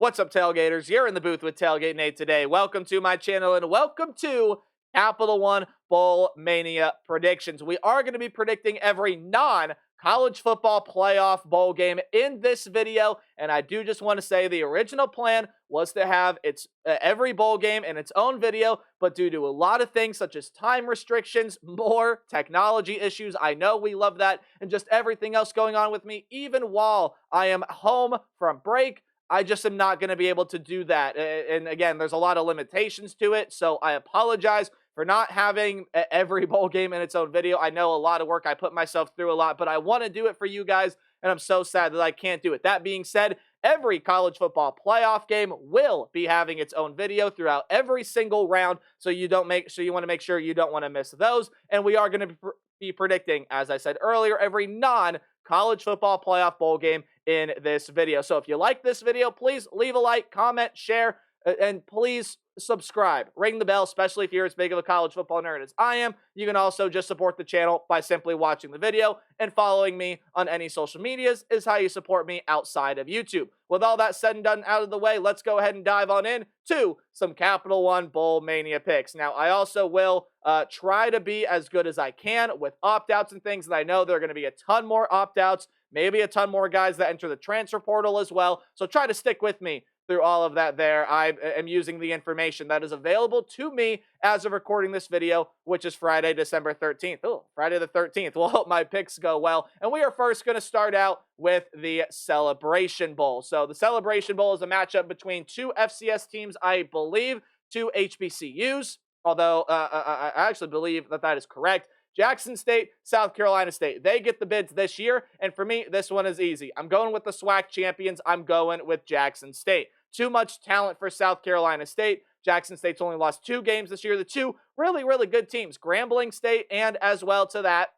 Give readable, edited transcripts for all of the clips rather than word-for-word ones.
What's up, Tailgaters? You're in the booth with Tailgate Nate today. Welcome to my channel and welcome to Capital One Bowl Mania predictions. We are going to be predicting every non-college football playoff bowl game in this video, and I do just want to say the original plan was to have every bowl game in its own video, but due to a lot of things such as time restrictions, more technology issues, I know we love that, and just everything else going on with me, even while I am home from break, I just am not going to be able to do that. And again, there's a lot of limitations to it, so I apologize for not having every bowl game in its own video. I know a lot of work. I put myself through a lot, but I want to do it for you guys, and I'm so sad that I can't do it. That being said, every college football playoff game will be having its own video throughout every single round, so you want to make sure you don't want to miss those. And we are going to be predicting, as I said earlier, every non-college football playoff bowl game in this video. So if you like this video, please leave a like, comment, share, and please subscribe. Ring the bell, especially if you're as big of a college football nerd as I am. You can also just support the channel by simply watching the video, and following me on any social medias is how you support me outside of YouTube. With all that said and done out of the way, let's go ahead and dive on in to some Capital One Bowl Mania picks. Now, I also will try to be as good as I can with opt-outs and things, and I know there are going to be a ton more opt-outs, maybe a ton more guys that enter the transfer portal as well, so try to stick with me through all of that there. I am using the information that is available to me as of recording this video, which is Friday, December 13th. Oh, Friday the 13th. Well, hope my picks go well. And we are first going to start out with the Celebration Bowl. So the Celebration Bowl is a matchup between two FCS teams, I believe, two HBCUs, although I actually believe that is correct. Jackson State, South Carolina State. They get the bids this year, and for me, this one is easy. I'm going with the SWAC champions. I'm going with Jackson State. Too much talent for South Carolina State. Jackson State's only lost 2 games this year. The two really, really good teams, Grambling State and as well to that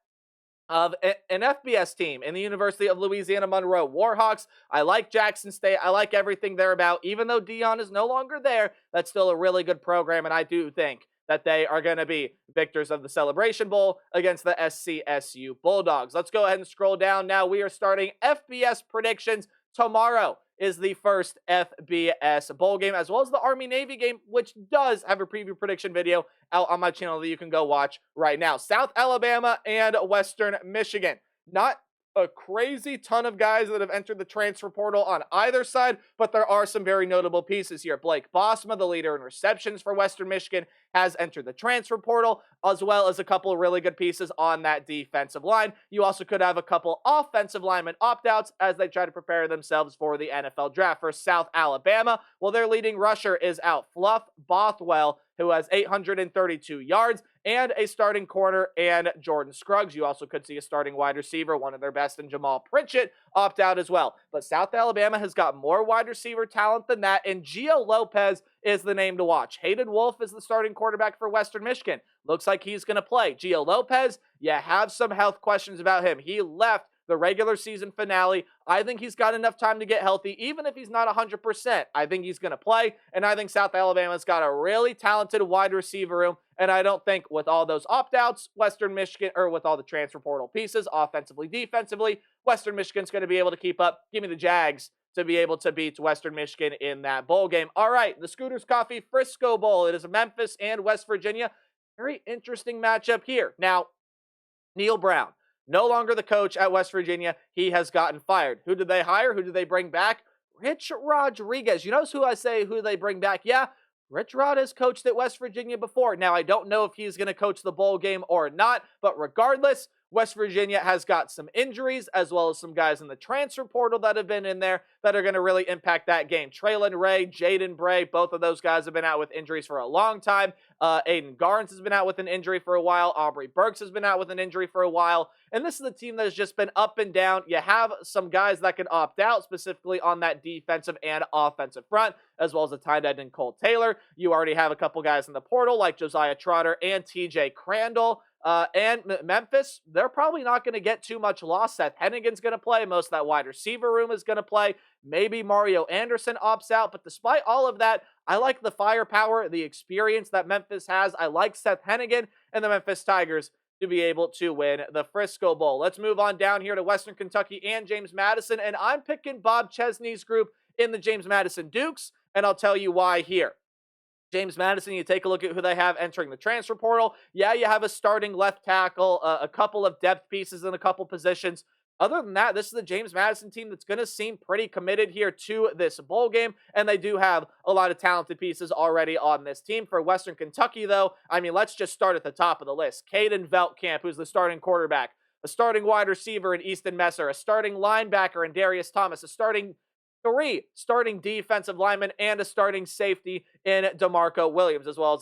of an FBS team in the University of Louisiana Monroe Warhawks. I like Jackson State. I like everything they're about. Even though Dion is no longer there, that's still a really good program, and I do think that they are going to be victors of the Celebration Bowl against the SCSU Bulldogs. Let's go ahead and scroll down now. We are starting FBS predictions. Tomorrow is the first FBS bowl game, as well as the Army-Navy game, which does have a preview prediction video out on my channel that you can go watch right now. South Alabama and Western Michigan. Not a crazy ton of guys that have entered the transfer portal on either side, but there are some very notable pieces here. Blake Bosma, the leader in receptions for Western Michigan, has entered the transfer portal, as well as a couple of really good pieces on that defensive line. You also could have a couple offensive lineman opt-outs as they try to prepare themselves for the NFL draft. For South Alabama, well, their leading rusher is out. Fluff Bothwell, who has 832 yards, and a starting corner, and Jordan Scruggs. You also could see a starting wide receiver, one of their best, in Jamal Pritchett, opt out as well. But South Alabama has got more wide receiver talent than that, and Gio Lopez is the name to watch. Hayden Wolf is the starting quarterback for Western Michigan. Looks like he's going to play. Gio Lopez, you have some health questions about him. He left the regular season finale. I think he's got enough time to get healthy, even if he's not 100%. I think he's going to play, and I think South Alabama's got a really talented wide receiver room, and I don't think with all those opt-outs, Western Michigan, or with all the transfer portal pieces, offensively, defensively, Western Michigan's going to be able to keep up. Give me the Jags to be able to beat Western Michigan in that bowl game. All right, the Scooters Coffee Frisco Bowl. It is Memphis and West Virginia. Very interesting matchup here. Now, Neil Brown, no longer the coach at West Virginia. He has gotten fired. Who did they hire? Who did they bring back? Rich Rodriguez. You notice who I say who they bring back? Yeah, Rich Rod has coached at West Virginia before. Now, I don't know if he's going to coach the bowl game or not, but regardless, West Virginia has got some injuries, as well as some guys in the transfer portal that have been in there that are going to really impact that game. Traylon Ray, Jaden Bray, both of those guys have been out with injuries for a long time. Aiden Garnes has been out with an injury for a while. Aubrey Burks has been out with an injury for a while. And this is a team that has just been up and down. You have some guys that can opt out, specifically on that defensive and offensive front, as well as a tight end in Cole Taylor. You already have a couple guys in the portal, like Josiah Trotter and TJ Crandall. And Memphis, they're probably not going to get too much loss. Seth Hennigan's going to play. Most of that wide receiver room is going to play. Maybe Mario Anderson opts out. But despite all of that, I like the firepower, the experience that Memphis has. I like Seth Hennigan and the Memphis Tigers to be able to win the Frisco Bowl. Let's move on down here to Western Kentucky and James Madison. And I'm picking Bob Chesney's group in the James Madison Dukes, and I'll tell you why here. James Madison, you take a look at who they have entering the transfer portal. Yeah, you have a starting left tackle, a couple of depth pieces in a couple positions. Other than that, this is the James Madison team that's going to seem pretty committed here to this bowl game, and they do have a lot of talented pieces already on this team. For Western Kentucky, though, I mean, let's just start at the top of the list. Caden Veltkamp, who's the starting quarterback, a starting wide receiver in Easton Messer, a starting linebacker in Darius Thomas, a starting defensive linemen, and a starting safety in DeMarco Williams, as well as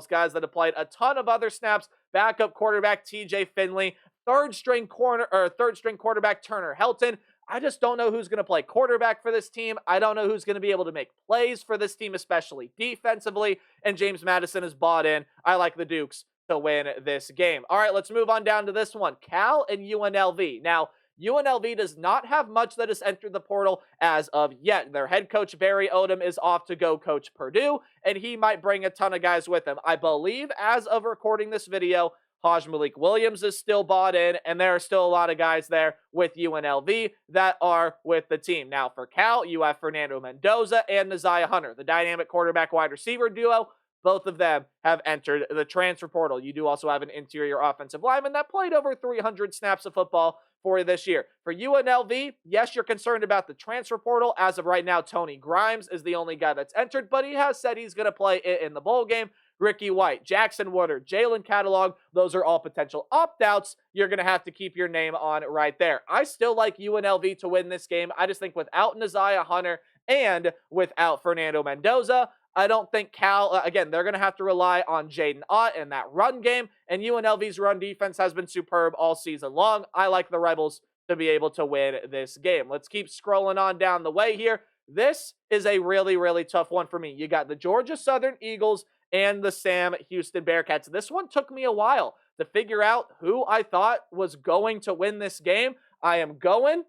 guys that have played a ton of other snaps. Backup quarterback TJ Finley, third string quarterback Turner Helton. I just don't know who's going to play quarterback for this team. I don't know who's going to be able to make plays for this team, especially defensively. And James Madison is bought in. I like the Dukes to win this game. All right, let's move on down to this one. Cal and UNLV. Now, UNLV does not have much that has entered the portal as of yet. Their head coach, Barry Odom, is off to go coach Purdue, and he might bring a ton of guys with him. I believe, as of recording this video, Haj Malik Williams is still bought in, and there are still a lot of guys there with UNLV that are with the team. Now, for Cal, you have Fernando Mendoza and Naziah Hunter, the dynamic quarterback wide receiver duo. Both of them have entered the transfer portal. You do also have an interior offensive lineman that played over 300 snaps of football for you this year. For UNLV, yes, you're concerned about the transfer portal. As of right now, Tony Grimes is the only guy that's entered, but he has said he's going to play in the bowl game. Ricky White, Jackson Woodard, Jalen Catalog, those are all potential opt-outs. You're going to have to keep your name on right there. I still like UNLV to win this game. I just think without Naziah Hunter and without Fernando Mendoza, I don't think Cal, again, they're going to have to rely on Jaden Ott in that run game, and UNLV's run defense has been superb all season long. I like the Rebels to be able to win this game. Let's keep scrolling on down the way here. This is a really, really tough one for me. You got the Georgia Southern Eagles and the Sam Houston Bearcats. This one took me a while to figure out who I thought was going to win this game. I am going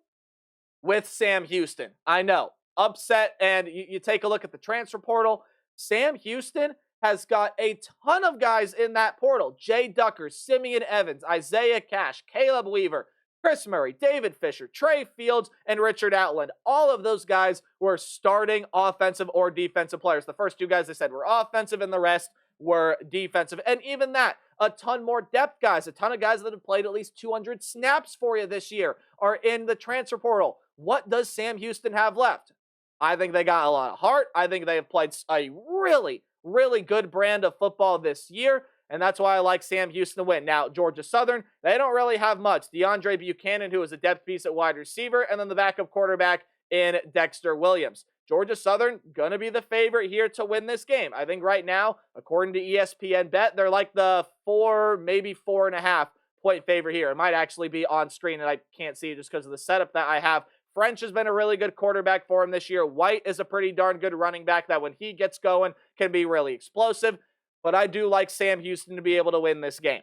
with Sam Houston. I know, upset, and you take a look at the transfer portal. Sam Houston has got a ton of guys in that portal. Jay Ducker, Simeon Evans, Isaiah Cash, Caleb Weaver, Chris Murray, David Fisher, Trey Fields, and Richard Outland. All of those guys were starting offensive or defensive players. The first two guys I said were offensive, and the rest were defensive. And even that, a ton more depth guys, a ton of guys that have played at least 200 snaps for you this year are in the transfer portal. What does Sam Houston have left? I think they got a lot of heart. I think they have played a really, really good brand of football this year, and that's why I like Sam Houston to win. Now, Georgia Southern, they don't really have much. DeAndre Buchanan, who is a depth piece at wide receiver, and then the backup quarterback in Dexter Williams. Georgia Southern, going to be the favorite here to win this game. I think right now, according to ESPN Bet, they're like the 4, maybe 4.5 point favorite here. It might actually be on screen, and I can't see it just because of the setup that I have. French has been a really good quarterback for him this year. White is a pretty darn good running back that when he gets going can be really explosive. But I do like Sam Houston to be able to win this game.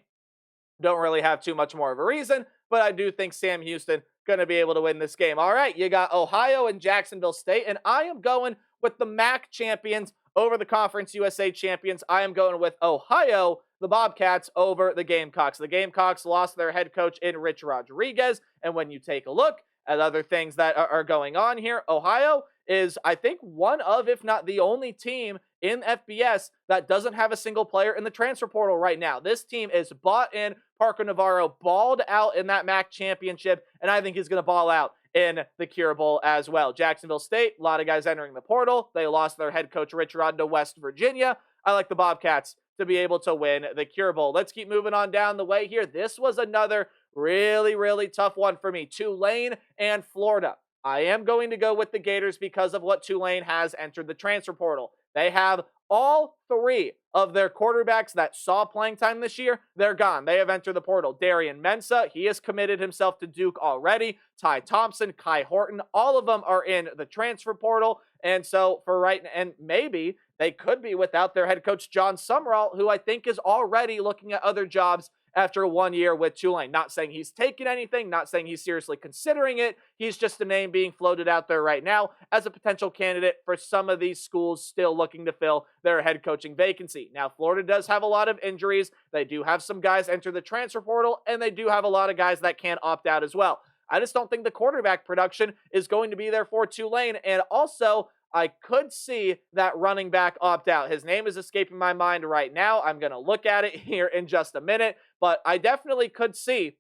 Don't really have too much more of a reason, but I do think Sam Houston going to be able to win this game. All right, you got Ohio and Jacksonville State, and I am going with the MAC champions over the Conference USA champions. I am going with Ohio, the Bobcats, over the Gamecocks. The Gamecocks lost their head coach in Rich Rodriguez, and when you take a look at other things that are going on here, Ohio is, I think, one of, if not the only team in FBS that doesn't have a single player in the transfer portal right now. This team is bought in. Parker Navarro balled out in that MAC championship, and I think he's going to ball out in the Cure Bowl as well. Jacksonville State, a lot of guys entering the portal. They lost their head coach, Rich Rod, to West Virginia. I like the Bobcats to be able to win the Cure Bowl. Let's keep moving on down the way here. This was another really, really tough one for me. Tulane and Florida. I am going to go with the Gators because of what Tulane has entered the transfer portal. They have all three of their quarterbacks that saw playing time this year. They're gone. They have entered the portal. Darian Mensah, he has committed himself to Duke already. Ty Thompson, Kai Horton, all of them are in the transfer portal. And so for right, and maybe they could be without their head coach, John Summerall, who I think is already looking at other jobs after 1 year with Tulane. Not saying he's taken anything, not saying he's seriously considering it. He's just a name being floated out there right now as a potential candidate for some of these schools still looking to fill their head coaching vacancy. Now, Florida does have a lot of injuries. They do have some guys enter the transfer portal, and they do have a lot of guys that can opt out as well. I just don't think the quarterback production is going to be there for Tulane. And also, I could see that running back opt out. His name is escaping my mind right now. I'm going to look at it here in just a minute, but I definitely could see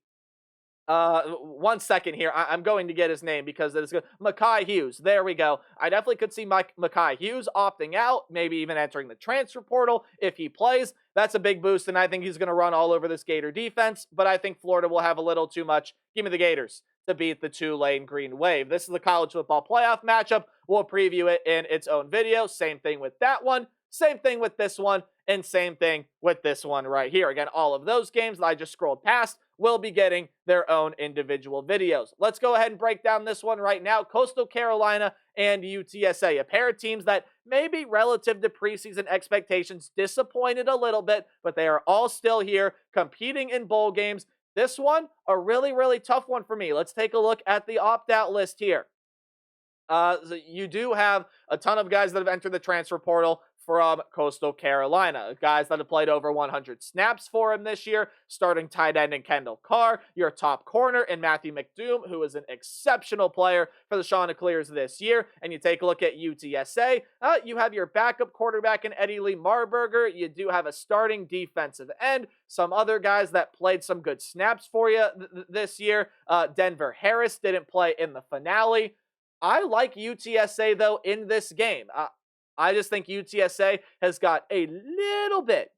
1 second here. I'm going to get his name because it's good. Mekhi Hughes. There we go. I definitely could see Mekhi Hughes opting out, maybe even entering the transfer portal if he plays. That's a big boost, and I think he's going to run all over this Gator defense, but I think Florida will have a little too much. Give me the Gators to beat the Tulane Green Wave. This is the college football playoff matchup. We'll preview it in its own video. Same thing with that one. Same thing with this one. And same thing with this one right here. Again, all of those games that I just scrolled past will be getting their own individual videos. Let's go ahead and break down this one right now. Coastal Carolina and UTSA, a pair of teams that maybe relative to preseason expectations disappointed a little bit, but they are all still here competing in bowl games. This one, a really, really tough one for me. Let's take a look at the opt-out list here. So you do have a ton of guys that have entered the transfer portal from Coastal Carolina. Guys that have played over 100 snaps for him this year, starting tight end in Kendall Carr, your top corner in Matthew McDoom, who is an exceptional player for the Chanticleers this year. And you take a look at UTSA, you have your backup quarterback in Eddie Lee Marburger. You do have a starting defensive end, some other guys that played some good snaps for you this year. Denver Harris didn't play in the finale. I like UTSA, though, in this game. I just think UTSA has got a little bit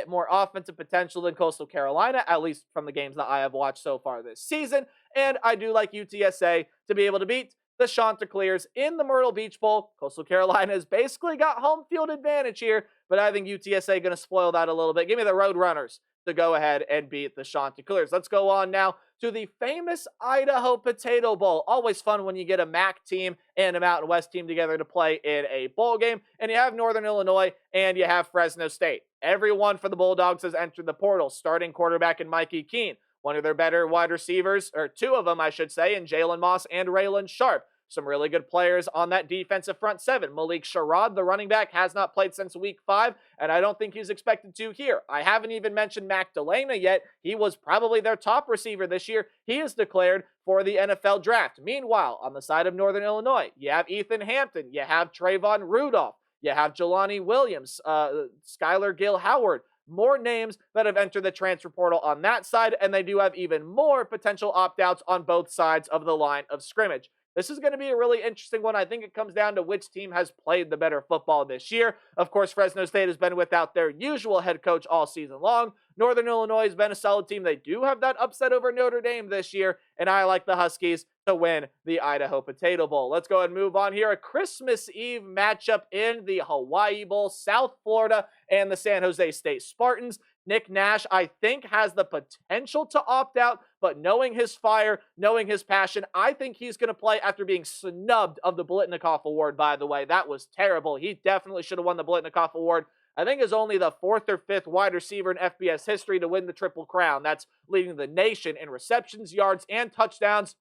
more offensive potential than Coastal Carolina, at least from the games that I have watched so far this season. And I do like UTSA to be able to beat the Chanticleers in the Myrtle Beach Bowl. Coastal Carolina has basically got home field advantage here, but I think UTSA going to spoil that a little bit. Give me the Roadrunners to go ahead and beat the Chanticleers. Let's go on now to the famous Idaho Potato Bowl. Always fun when you get a MAC team and a Mountain West team together to play in a bowl game. And you have Northern Illinois and you have Fresno State. Everyone for the Bulldogs has entered the portal. Starting quarterback in Mikey Keene. One of their better wide receivers, or two of them, I should say, in Jalen Moss and Raylan Sharp. Some really good players on that defensive front seven. Malik Sherrod, the running back, has not played since week 5, and I don't think he's expected to here. I haven't even mentioned Mac DeLana yet. He was probably their top receiver this year. He is declared for the NFL draft. Meanwhile, on the side of Northern Illinois, you have Ethan Hampton, you have Trayvon Rudolph, you have Jelani Williams, Skylar Gill Howard. More names that have entered the transfer portal on that side, and they do have even more potential opt-outs on both sides of the line of scrimmage. This is going to be a really interesting one. I think it comes down to which team has played the better football this year. Of course, Fresno State has been without their usual head coach all season long. Northern Illinois has been a solid team. They do have that upset over Notre Dame this year, and I like the Huskies to win the Idaho Potato Bowl. Let's go ahead and move on here. A Christmas Eve matchup in the Hawaii Bowl, South Florida and the San Jose State Spartans. Nick Nash, I think, has the potential to opt out, but knowing his fire, knowing his passion, I think he's going to play after being snubbed of the Blitnikoff Award, by the way. That was terrible. He definitely should have won the Blitnikoff Award. I think is only the 4th or 5th wide receiver in FBS history to win the Triple Crown. That's leading the nation in receptions, yards, and touchdowns.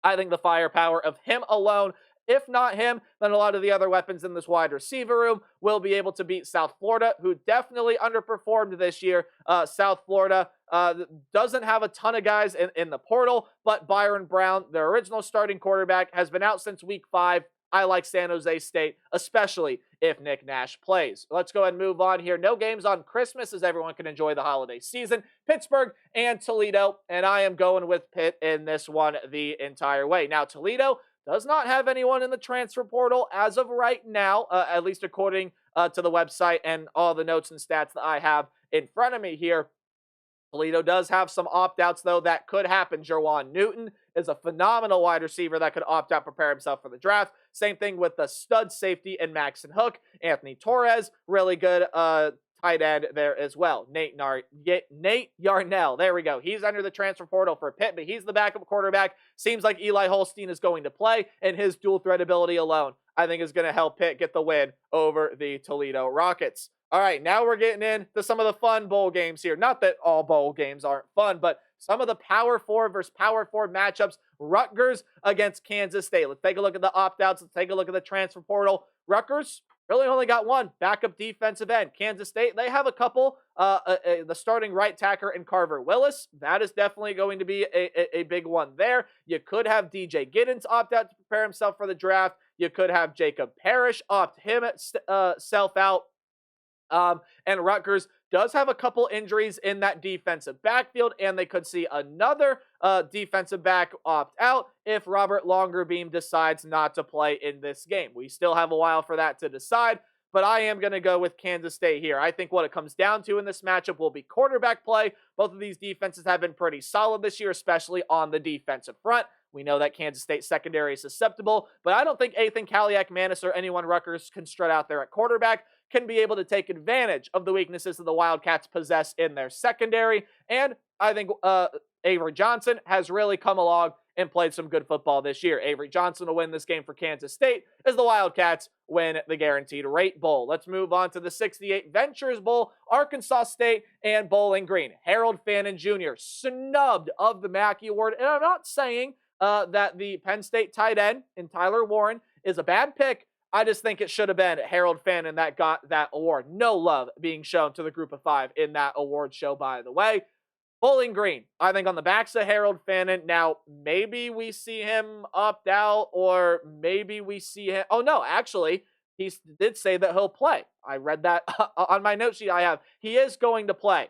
I think the firepower of him alone, if not him, then a lot of the other weapons in this wide receiver room will be able to beat South Florida, who definitely underperformed this year. South Florida doesn't have a ton of guys in the portal, but Byron Brown, their original starting quarterback, has been out since week 5. I like San Jose State, especially if Nick Nash plays. Let's go ahead and move on here. No games on Christmas as everyone can enjoy the holiday season. Pittsburgh and Toledo, and I am going with Pitt in this one the entire way. Now, Toledo does not have anyone in the transfer portal as of right now, at least according to the website and all the notes and stats that I have in front of me here. Toledo does have some opt-outs, though, that could happen. Jerwan Newton is a phenomenal wide receiver that could opt out, prepare himself for the draft. Same thing with the stud safety and Maxon Hook. Anthony Torres, really good tight end there as well. Nate Yarnell, there we go. He's under the transfer portal for Pitt, but he's the backup quarterback. Seems like Eli Holstein is going to play, and his dual threat ability alone, I think, is going to help Pitt get the win over the Toledo Rockets. All right, now we're getting into some of the fun bowl games here. Not that all bowl games aren't fun, but some of the Power 4 versus Power 4 matchups. Rutgers against Kansas State. Let's take a look at the opt-outs. Let's take a look at the transfer portal. Rutgers, really only got one backup defensive end. Kansas State, they have a couple. The starting right tackle in Carver Willis. That is definitely going to be a big one there. You could have DJ Giddens opt out to prepare himself for the draft. You could have Jacob Parrish opt himself out. And Rutgers does have a couple injuries in that defensive backfield, and they could see another defensive back opt out if Robert Longerbeam decides not to play in this game. We still have a while for that to decide, but I am going to go with Kansas State here. I think what it comes down to in this matchup will be quarterback play. Both of these defenses have been pretty solid this year, especially on the defensive front. We know that Kansas State secondary is susceptible, but I don't think Ethan Kaliak-Manis or anyone Rutgers can strut out there at quarterback can be able to take advantage of the weaknesses that the Wildcats possess in their secondary. And I think Avery Johnson has really come along and played some good football this year. Avery Johnson will win this game for Kansas State as the Wildcats win the Guaranteed Rate Bowl. Let's move on to the 68 Ventures Bowl. Arkansas State and Bowling Green. Harold Fannin Jr. snubbed of the Mackey Award. And I'm not saying that the Penn State tight end in Tyler Warren is a bad pick. I just think it should have been Harold Fannin that got that award. No love being shown to the group of five in that award show, by the way. Bowling Green, I think on the backs of Harold Fannin. Now, maybe we see him opt out, or maybe we see him. Oh, no, actually, he did say that he'll play. I read that on my note sheet I have. He is going to play.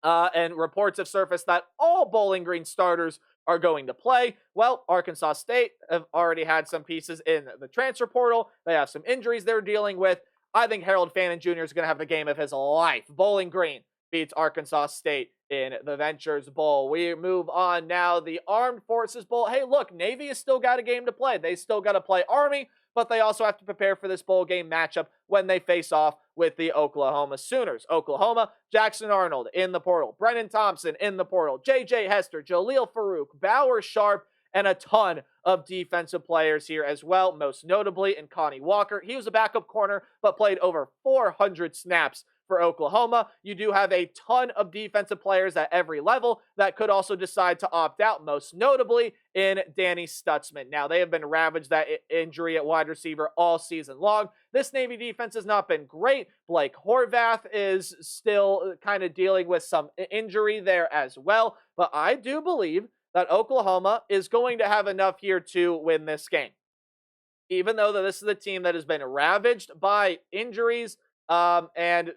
And reports have surfaced that all Bowling Green starters are going to play. Well, Arkansas State have already had some pieces in the transfer portal. They have some injuries they're dealing with. I think Harold Fannin Jr. is going to have the game of his life. Bowling Green beats Arkansas State in the Ventures Bowl. We move on now. The Armed Forces Bowl. Hey, look, Navy has still got a game to play. They still got to play Army, but they also have to prepare for this bowl game matchup when they face off with the Oklahoma Sooners. Oklahoma, Jackson Arnold in the portal, Brennan Thompson in the portal, J.J. Hester, Jaleel Farouk, Bauer Sharp, and a ton of defensive players here as well, most notably in Connie Walker. He was a backup corner, but played over 400 snaps for Oklahoma. You do have a ton of defensive players at every level that could also decide to opt out, most notably in Danny Stutzman. Now, they have been ravaged that injury at wide receiver all season long. This Navy defense has not been great. Blake Horvath is still kind of dealing with some injury there as well, but I do believe that Oklahoma is going to have enough here to win this game. Even though this is a team that has been ravaged by injuries, and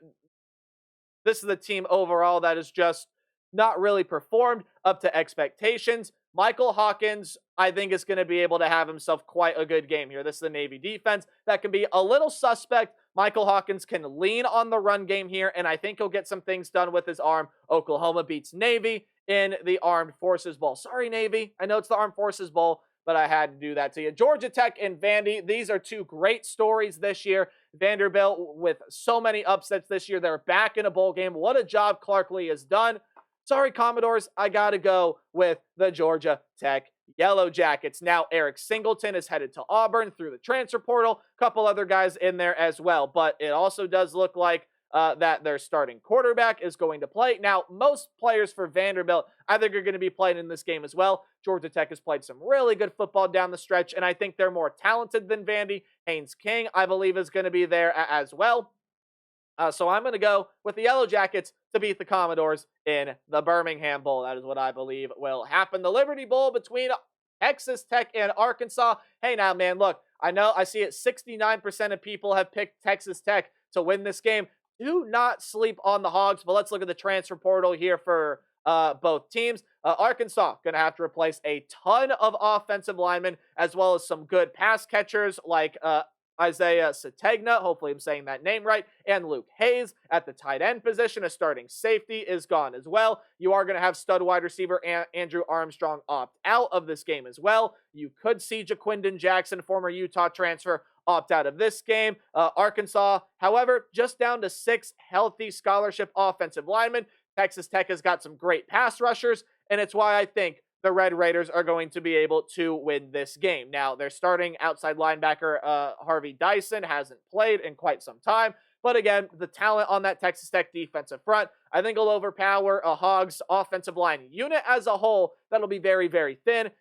this is a team overall that has just not really performed up to expectations. Michael Hawkins, I think, is going to be able to have himself quite a good game here. This is the Navy defense that can be a little suspect. Michael Hawkins can lean on the run game here, and I think he'll get some things done with his arm. Oklahoma beats Navy in the Armed Forces Bowl. Sorry, Navy. I know it's the Armed Forces Bowl, but I had to do that to you. Georgia Tech and Vandy, these are two great stories this year. Vanderbilt with so many upsets this year. They're back in a bowl game. What a job Clark Lee has done. Sorry, Commodores, I got to go with the Georgia Tech Yellow Jackets. Now, Eric Singleton is headed to Auburn through the transfer portal. A couple other guys in there as well, but it also does look like that their starting quarterback is going to play. Now, most players for Vanderbilt, I think, are going to be playing in this game as well. Georgia Tech has played some really good football down the stretch, and I think they're more talented than Vandy. Haynes King, I believe, is going to be there as well. So I'm going to go with the Yellow Jackets to beat the Commodores in the Birmingham Bowl. That is what I believe will happen. The Liberty Bowl between Texas Tech and Arkansas. Hey, now, man, look, I see it 69% of people have picked Texas Tech to win this game. Do not sleep on the Hogs, but let's look at the transfer portal here for both teams. Arkansas going to have to replace a ton of offensive linemen, as well as some good pass catchers like Isaiah Sategna, hopefully I'm saying that name right, and Luke Hayes at the tight end position. A starting safety is gone as well. You are going to have stud wide receiver Andrew Armstrong opt out of this game as well. You could see Jaquindon Jackson, former Utah transfer, opt out of this game. Arkansas, however, just down to 6 healthy scholarship offensive linemen. Texas Tech has got some great pass rushers, and it's why I think the Red Raiders are going to be able to win this game. Now, their starting outside linebacker, Harvey Dyson, hasn't played in quite some time. But again, the talent on that Texas Tech defensive front, I think will overpower a Hogs offensive line unit as a whole. That'll be very, very thin.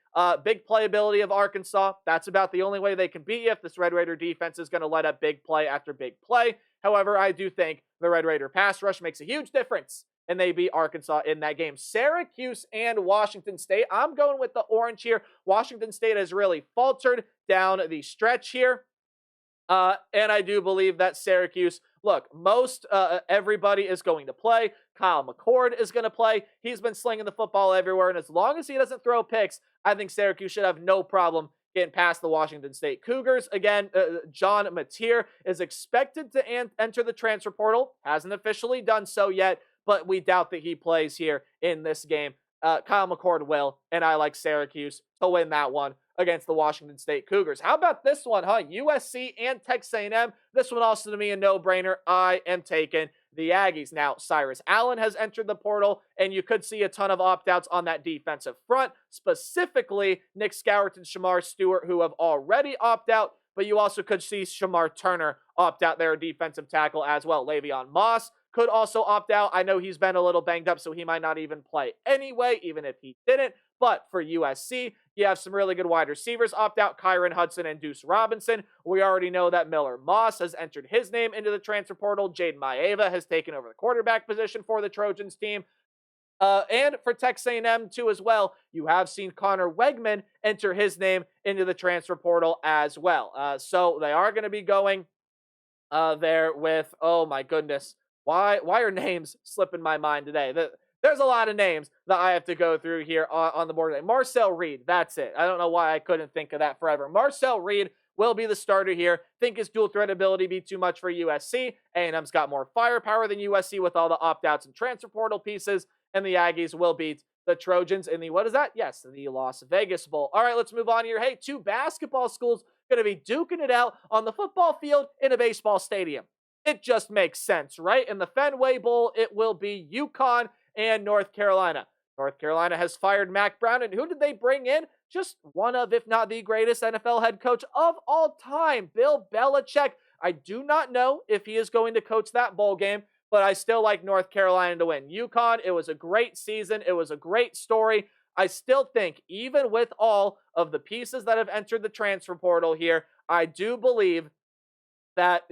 Big playability of Arkansas. That's about the only way they can beat you if this Red Raider defense is going to let up big play after big play. However, I do think the Red Raider pass rush makes a huge difference, and they beat Arkansas in that game. Syracuse and Washington State. I'm going with the orange here. Washington State has really faltered down the stretch here. And I do believe that Syracuse, look, everybody is going to play. Kyle McCord is going to play. He's been slinging the football everywhere. And as long as he doesn't throw picks, I think Syracuse should have no problem getting past the Washington State Cougars. Again, John Mateer is expected to enter the transfer portal. Hasn't officially done so yet, but we doubt that he plays here in this game. Kyle McCord will, and I like Syracuse to win that one against the Washington State Cougars. How about this one, huh? USC and Texas A&M. This one also to me a no-brainer. I am taking the Aggies. Now, Cyrus Allen has entered the portal, and you could see a ton of opt-outs on that defensive front, specifically Nick Scourton, Shamar Stewart, who have already opted out, but you also could see Shamar Turner opt out there, defensive tackle as well. Le'Veon Moss could also opt out. I know he's been a little banged up, so he might not even play anyway, even if he didn't. But for USC, you have some really good wide receivers opt out, Kyron Hudson and Deuce Robinson. We already know that Miller Moss has entered his name into the transfer portal. Jaden Maeva has taken over the quarterback position for the Trojans team. And for Texas A&M too as well, you have seen Connor Wegman enter his name into the transfer portal as well. So they are going to be going there with, oh my goodness, why are names slipping my mind today? There's a lot of names that I have to go through here on the board today. Marcel Reed, that's it. I don't know why I couldn't think of that forever. Marcel Reed will be the starter here. Think his dual threat ability be too much for USC. A&M's got more firepower than USC with all the opt-outs and transfer portal pieces, and the Aggies will beat the Trojans in the, what is that? Yes, the Las Vegas Bowl. All right, let's move on here. Hey, two basketball schools going to be duking it out on the football field in a baseball stadium. It just makes sense, right? In the Fenway Bowl, it will be UConn and North Carolina. North Carolina has fired Mac Brown, and who did they bring in? Just one of, if not the greatest NFL head coach of all time, Bill Belichick. I do not know if he is going to coach that bowl game, but I still like North Carolina to win. UConn, it was a great season. It was a great story. I still think, even with all of the pieces that have entered the transfer portal here, I do believe that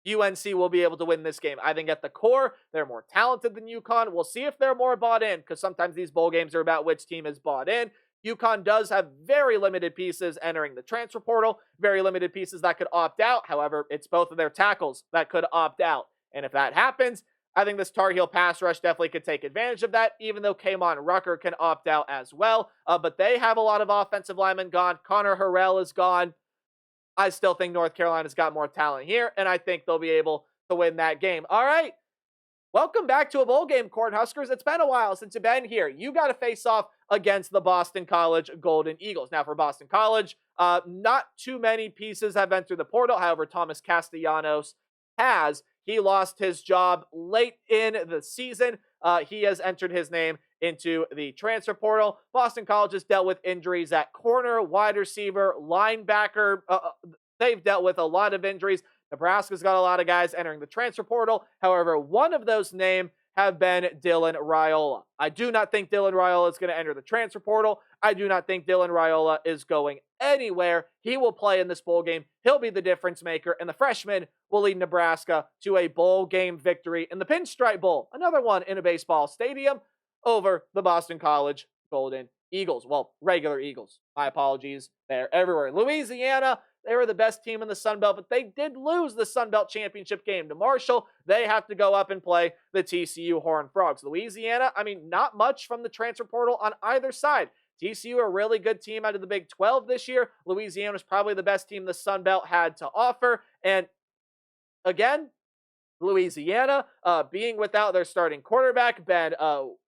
UNC will be able to win this game. I think at the core, they're more talented than UConn. We'll see if they're more bought in, because sometimes these bowl games are about which team is bought in. UConn does have very limited pieces entering the transfer portal, very limited pieces that could opt out. However, it's both of their tackles that could opt out. And if that happens, I think this Tar Heel pass rush definitely could take advantage of that, even though Kamon Rucker can opt out as well. But they have a lot of offensive linemen gone. Connor Harrell is gone. I still think North Carolina's got more talent here, and I think they'll be able to win that game. All right. Welcome back to a bowl game, Cornhuskers. It's been a while since you've been here. You got to face off against the Boston College Golden Eagles. Now, for Boston College, not too many pieces have entered the portal. However, Thomas Castellanos has. He lost his job late in the season. He has entered his name into the transfer portal. Boston College has dealt with injuries at corner, wide receiver, linebacker. They've dealt with a lot of injuries. Nebraska's got a lot of guys entering the transfer portal. However, one of those names have been Dylan Raiola. I do not think Dylan Raiola is going to enter the transfer portal. I do not think Dylan Raiola is going anywhere. He will play in this bowl game. He'll be the difference maker, and the freshman will lead Nebraska to a bowl game victory in the Pinstripe Bowl, another one in a baseball stadium, over the Boston College Golden Eagles. Well, regular Eagles. My apologies. They're everywhere. Louisiana, they were the best team in the Sun Belt, but they did lose the Sun Belt championship game to Marshall. They have to go up and play the TCU Horned Frogs. Louisiana, I mean, not much from the transfer portal on either side. TCU, a really good team out of the Big 12 this year. Louisiana was probably the best team the Sun Belt had to offer. And again, Louisiana, being without their starting quarterback, Ben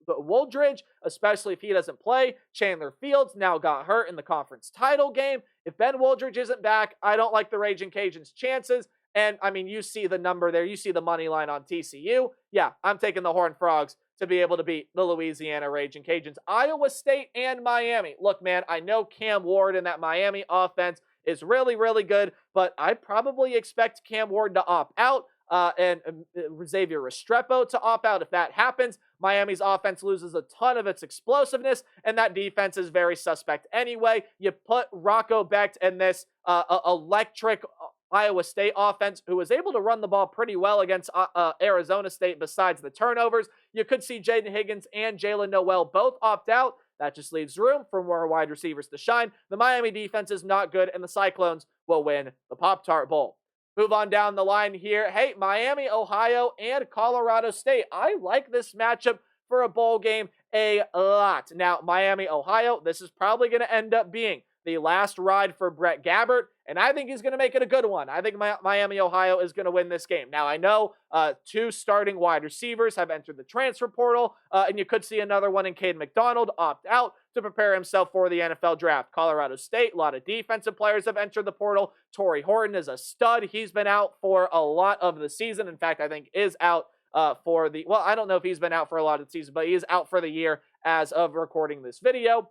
Woldridge, especially if he doesn't play. Chandler Fields now got hurt in the conference title game. If Ben Woldridge isn't back, I don't like the Raging Cajuns' chances. And, I mean, you see the number there. You see the money line on TCU. Yeah, I'm taking the Horned Frogs to be able to beat the Louisiana Raging Cajuns. Iowa State and Miami. Look, man, I know Cam Ward in that Miami offense is really, really good, but I probably expect Cam Ward to opt out. Xavier Restrepo to opt out. If that happens, Miami's offense loses a ton of its explosiveness, and that defense is very suspect anyway. You put Rocco Becht and this electric Iowa State offense, who was able to run the ball pretty well against Arizona State besides the turnovers. You could see Jaden Higgins and Jalen Noel both opt out. That just leaves room for more wide receivers to shine. The Miami defense is not good, and the Cyclones will win the Pop-Tart Bowl. Move on down the line here. Hey, Miami, Ohio, and Colorado State. I like this matchup for a bowl game a lot. Now, Miami, Ohio, this is probably going to end up being the last ride for Brett Gabbert, and I think he's going to make it a good one. I think Miami, Ohio is going to win this game. Now, I know 2 starting wide receivers have entered the transfer portal, and you could see another one in Cade McDonald opt out to prepare himself for the NFL draft. Colorado State, a lot of defensive players have entered the portal. Torrey Horton is a stud. He's been out for a lot of the season. In fact, I think is out for the, well, I don't know if he's been out for a lot of the season, but he is out for the year as of recording this video,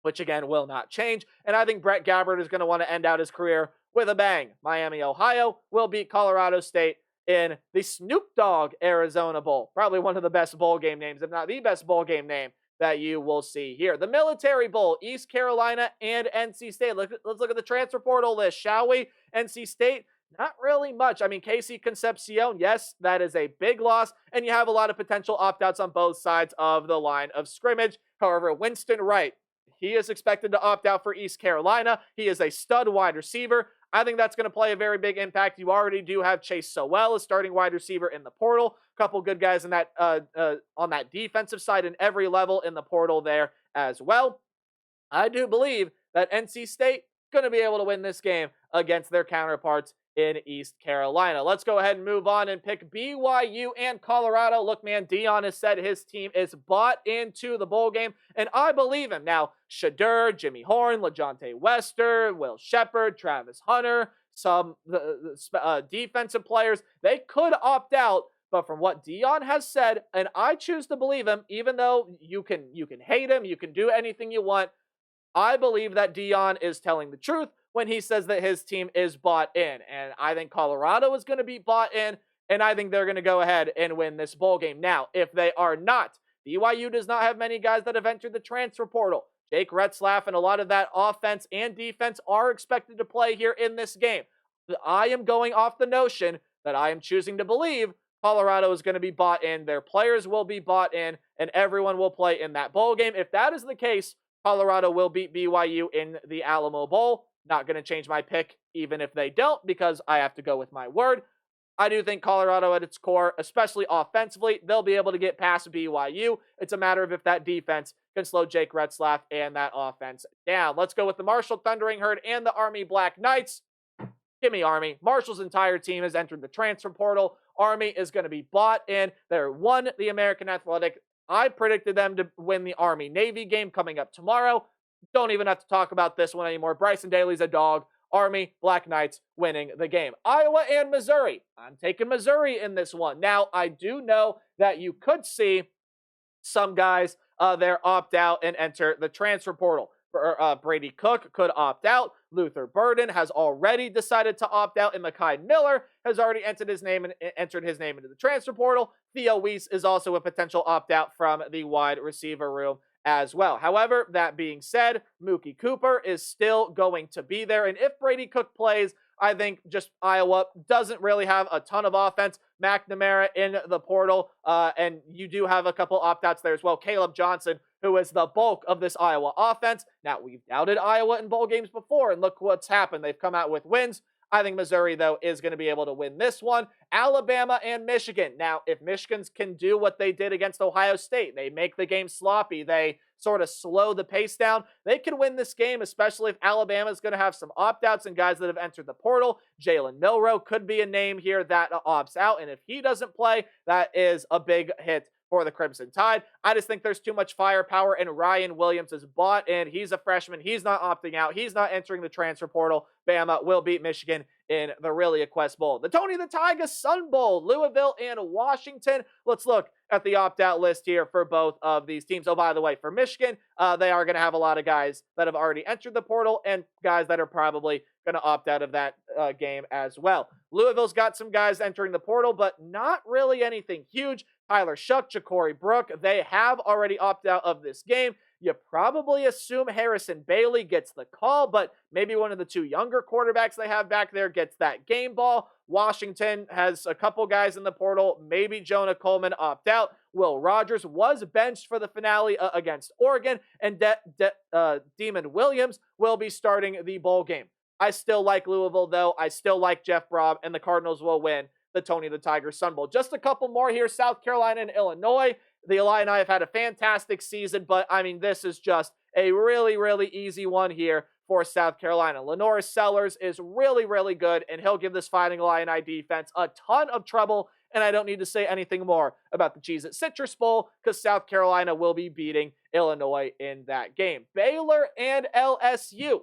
which again will not change. And I think Brett Gabbert is going to want to end out his career with a bang. Miami, Ohio will beat Colorado State in the Snoop Dogg Arizona Bowl. Probably one of the best bowl game names, if not the best bowl game name that you will see here. The Military Bowl, East Carolina and NC State. Let's look at the transfer portal list, shall we? NC State, not really much. I mean, Casey Concepcion, yes, that is a big loss, and you have a lot of potential opt-outs on both sides of the line of scrimmage. However, Winston Wright, he is expected to opt out for East Carolina. He is a stud wide receiver. I think that's going to play a very big impact. You already do have Chase Sowell, a starting wide receiver in the portal. A couple good guys in that on that defensive side in every level in the portal there as well. I do believe that NC State going to be able to win this game against their counterparts in East Carolina. Let's go ahead and move on and pick BYU and Colorado. Look, man, Deion has said his team is bought into the bowl game, and I believe him. Now, Shadur, Jimmy Horn, LaJohntay Wester, Will Shepard, Travis Hunter, some defensive players, they could opt out. But from what Deion has said, and I choose to believe him, even though you can hate him, you can do anything you want, I believe that Deion is telling the truth when he says that his team is bought in. And I think Colorado is going to be bought in, and I think they're going to go ahead and win this bowl game. Now, if they are not, BYU does not have many guys that have entered the transfer portal. Jake Retzlaff and a lot of that offense and defense are expected to play here in this game. I am going off the notion that I am choosing to believe Colorado is going to be bought in, their players will be bought in, and everyone will play in that bowl game. If that is the case, Colorado will beat BYU in the Alamo Bowl. Not going to change my pick even if they don't, because I have to go with my word. I do think Colorado at its core, especially offensively, they'll be able to get past BYU. It's a matter of if that defense can slow Jake Retzlaff and that offense down. Let's go with the Marshall Thundering Herd and the Army Black Knights. Give me Army. Marshall's entire team has entered the transfer portal. Army is going to be bought in. They're won the American Athletic. I predicted them to win the Army-Navy game coming up tomorrow. Don't even have to talk about this one anymore. Bryson Daly's a dog. Army, Black Knights winning the game. Iowa and Missouri. I'm taking Missouri in this one. Now, I do know that you could see some guys there opt out and enter the transfer portal. Brady Cook could opt out. Luther Burden has already decided to opt out, and Mekhi Miller has already entered his name into the transfer portal. Theo Weiss is also a potential opt out from the wide receiver room as well. However, that being said, Mookie Cooper is still going to be there, and if Brady Cook plays, I think just Iowa doesn't really have a ton of offense. McNamara in the portal, and you do have a couple opt-outs there as well. Caleb Johnson, who is the bulk of this Iowa offense. Now, we've doubted Iowa in bowl games before, and look what's happened. They've come out with wins. I think Missouri, though, is going to be able to win this one. Alabama and Michigan. Now, if Michigan can do what they did against Ohio State, they make the game sloppy, they sort of slow the pace down, they can win this game, especially if Alabama is going to have some opt-outs and guys that have entered the portal. Jalen Milroe could be a name here that opts out, and if he doesn't play, that is a big hit for the Crimson Tide. I just think there's too much firepower, and Ryan Williams is bought in. He's a freshman. He's not opting out. He's not entering the transfer portal. Bama will beat Michigan in the Really Quest Bowl. The Tony the Tiger Sun Bowl, Louisville and Washington. Let's look at the opt-out list here for both of these teams. Oh, by the way, for Michigan, they are going to have a lot of guys that have already entered the portal and guys that are probably going to opt out of that game as well. Louisville's got some guys entering the portal, but not really anything huge. Tyler Shuck, Ja'Cory Brook, they have already opted out of this game. You probably assume Harrison Bailey gets the call, but maybe one of the two younger quarterbacks they have back there gets that game ball. Washington has a couple guys in the portal. Maybe Jonah Coleman opt out. Will Rogers was benched for the finale against Oregon, and Demon Williams will be starting the bowl game. I still like Louisville, though. I still like Jeff Brom, and the Cardinals will win the Tony the Tiger Sun Bowl. Just a couple more here, South Carolina and Illinois. The Illini have had a fantastic season, but, I mean, this is just a really, really easy one here for South Carolina. Lenore Sellers is really, really good, and he'll give this Fighting Illini defense a ton of trouble, and I don't need to say anything more about the Cheez-It Citrus Bowl because South Carolina will be beating Illinois in that game. Baylor and LSU.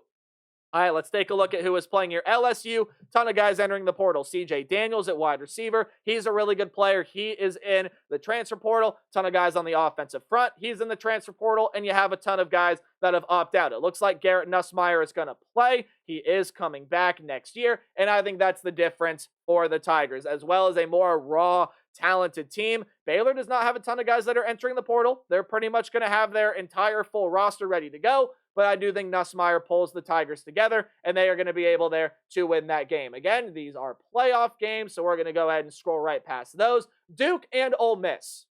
All right, let's take a look at who is playing here. LSU, ton of guys entering the portal. CJ Daniels at wide receiver. He's a really good player. He is in the transfer portal. Ton of guys on the offensive front. He's in the transfer portal, and you have a ton of guys that have opted out. It looks like Garrett Nussmeier is going to play. He is coming back next year, and I think that's the difference for the Tigers, as well as a more raw, talented team. Baylor does not have a ton of guys that are entering the portal. They're pretty much going to have their entire full roster ready to go. But I do think Nussmeier pulls the Tigers together, and they are going to be able there to win that game. Again, these are playoff games, so we're going to go ahead and scroll right past those. Duke and Ole Miss.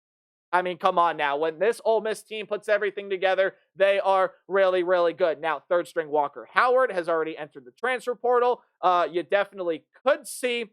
I mean, come on now. When this Ole Miss team puts everything together, they are really, really good. Now, third-string Walker Howard has already entered the transfer portal. You definitely could see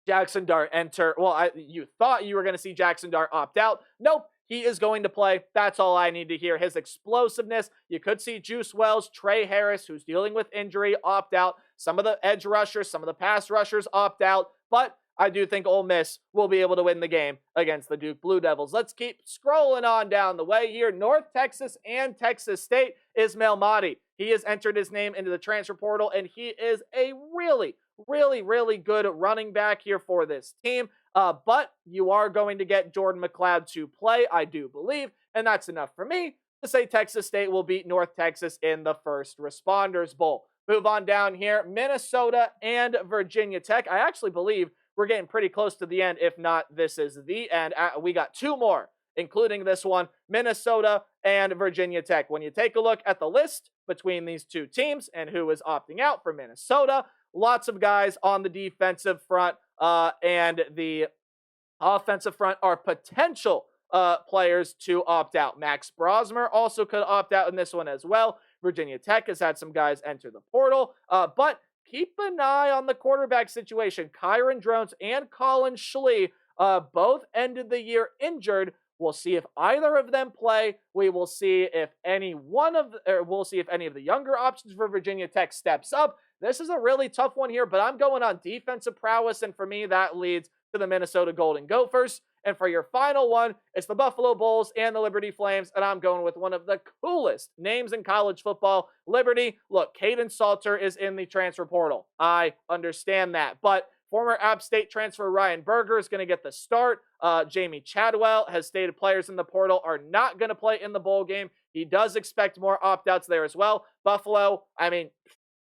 Jackson Dart enter. Well, you thought you were going to see Jackson Dart opt out. Nope. He is going to play. That's all I need to hear. His explosiveness. You could see Juice Wells, Trey Harris, who's dealing with injury, opt out. Some of the edge rushers, some of the pass rushers opt out. But I do think Ole Miss will be able to win the game against the Duke Blue Devils. Let's keep scrolling on down the way here. North Texas and Texas State. Ismail Mahdi. He has entered his name into the transfer portal, and he is a really, really good running back here for this team. But you are going to get Jordan McLeod to play, I do believe, and that's enough for me to say Texas State will beat North Texas in the First Responders Bowl. Move on down here, Minnesota and Virginia Tech. I actually believe we're getting pretty close to the end. If not, this is the end. We got two more, including this one, Minnesota and Virginia Tech. When you take a look at the list between these two teams and who is opting out for Minnesota, lots of guys on the defensive front and the offensive front are potential players to opt out. Max Brosmer also could opt out in this one as well. Virginia Tech has had some guys enter the portal, but keep an eye on the quarterback situation. Kyron Drones and Colin Schlee both ended the year injured. We'll see if either of them play. We will see if any of the younger options for Virginia Tech steps up. This is a really tough one here, but I'm going on defensive prowess, and for me, that leads to the Minnesota Golden Gophers. And for your final one, it's the Buffalo Bulls and the Liberty Flames, and I'm going with one of the coolest names in college football, Liberty. Look, Caden Salter is in the transfer portal. I understand that, but former App State transfer Ryan Berger is going to get the start. Jamie Chadwell has stated players in the portal are not going to play in the bowl game. He does expect more opt-outs there as well. Buffalo, I mean,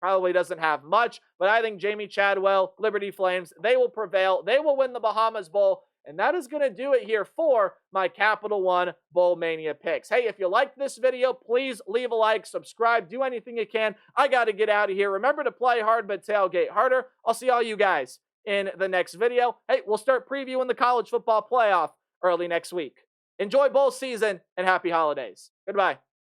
probably doesn't have much, but I think Jamie Chadwell, Liberty Flames, they will prevail. They will win the Bahamas Bowl, and that is going to do it here for my Capital One Bowl Mania picks. Hey, if you liked this video, please leave a like, subscribe, do anything you can. I got to get out of here. Remember to play hard, but tailgate harder. I'll see all you guys in the next video. Hey, we'll start previewing the college football playoff early next week. Enjoy bowl season and happy holidays. Goodbye.